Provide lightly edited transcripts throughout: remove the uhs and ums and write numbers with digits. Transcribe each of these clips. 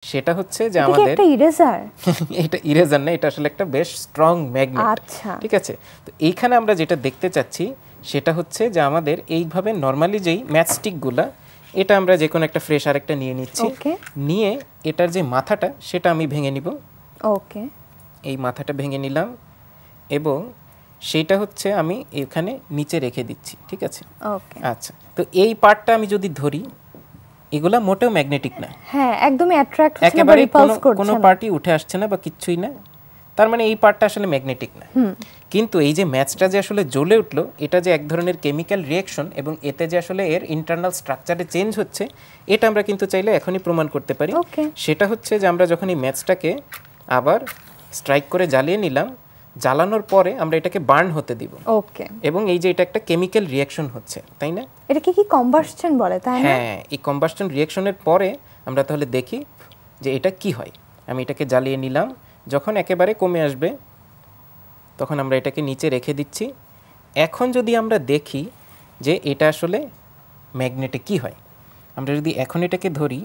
সেটা হচ্ছে যে এটা কি আমাদের একটা ইরেজার? এটা ইরেজার না, এটা আসলে একটা বেশ স্ট্রং ম্যাগনেট। আচ্ছা, ঠিক আছে, তো এইখানে আমরা যেটা দেখতে চাচ্ছি সেটা হচ্ছে যে আমাদের এইভাবে নর্মালি যেই ম্যাচস্টিকগুলা, এটা আমরা যে কোনো একটা ফ্রেশ আরেকটা নিয়ে নিচ্ছি, ওকে নিয়ে এটার যে মাথাটা সেটা আমি ভেঙে নিব। ওকে এই মাথাটা ভেঙে নিলাম এবং সেইটা হচ্ছে আমি এখানে নিচে রেখে দিচ্ছি। ঠিক আছে, ওকে। আচ্ছা, তো এই পার্টটা আমি যদি ধরি, এগুলা মোটেও ম্যাগনেটিক না, হ্যাঁ, একদমই অ্যাট্রাক্ট হচ্ছে না বা একেবারে রিপালস করছে কোনো না। পার্টি উঠে আসছে না বা কিচ্ছুই না, তার মানে এই পার্টটা আসলে ম্যাগনেটিক না। কিন্তু এই যে ম্যাচটা যে আসলে জ্বলে উঠলো, এটা যে এক ধরনের কেমিক্যাল রিয়াকশন এবং এতে যে আসলে এর ইন্টারনাল স্ট্রাকচারে চেঞ্জ হচ্ছে, এটা আমরা কিন্তু চাইলে এখনই প্রমাণ করতে পারি। ওকে। সেটা হচ্ছে যে আমরা যখন এই ম্যাচটাকে আবার স্ট্রাইক করে জ্বালিয়ে নিলাম, জ্বালানোর পরে আমরা এটাকে বার্ন হতে দিব ওকে। এবং এই যে এটা একটা কেমিক্যাল রিয়াকশন হচ্ছে, তাই না? এটাকে কি কম্বাসশন বলে, তাই না? হ্যাঁ, এই কম্বাসশন রিয়াকশনের পরে আমরা তাহলে দেখি যে এটা কি হয়। আমি এটাকে জ্বালিয়ে নিলাম, যখন একেবারে কমে আসবে তখন আমরা এটাকে নিচে রেখে দিচ্ছি। এখন যদি আমরা দেখি যে এটা আসলে ম্যাগনেটে কি হয়, আমরা যদি এখন এটাকে ধরি,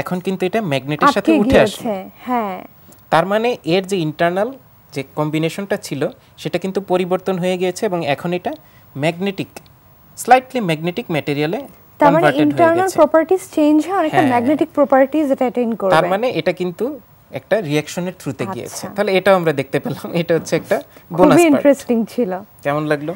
এখন কিন্তু এটা ম্যাগনেটের সাথে আটকে উঠে আসে। গিয়েছে, হ্যাঁ। তার মানে এর যে ইন্টারনাল যে কম্বিনেশনটা ছিল সেটা কিন্তু পরিবর্তন হয়ে গিয়েছে এবং এখন এটা ম্যাগনেটিক, স্লাইটলি ম্যাগনেটিক ম্যাটেরিয়ালে তার মানে কনভার্টেড হয়ে ইন্টারনাল গেছে। প্রপার্টিজ চেঞ্জ হয়, অনেকটা হ্যাঁ। ম্যাগনেটিক প্রপার্টিজ এটা অ্যাটেইন করবে। তার মানে এটা কিন্তু একটা রিঅ্যাকশনের থ্রুতে গিয়েছে। আচ্ছা। তাহলে এটাও আমরা দেখতে পেলাম। এটা হচ্ছে একটা বোনাস খুবই পার্ট। ইন্টারেস্টিং ছিল। কেমন লাগলো?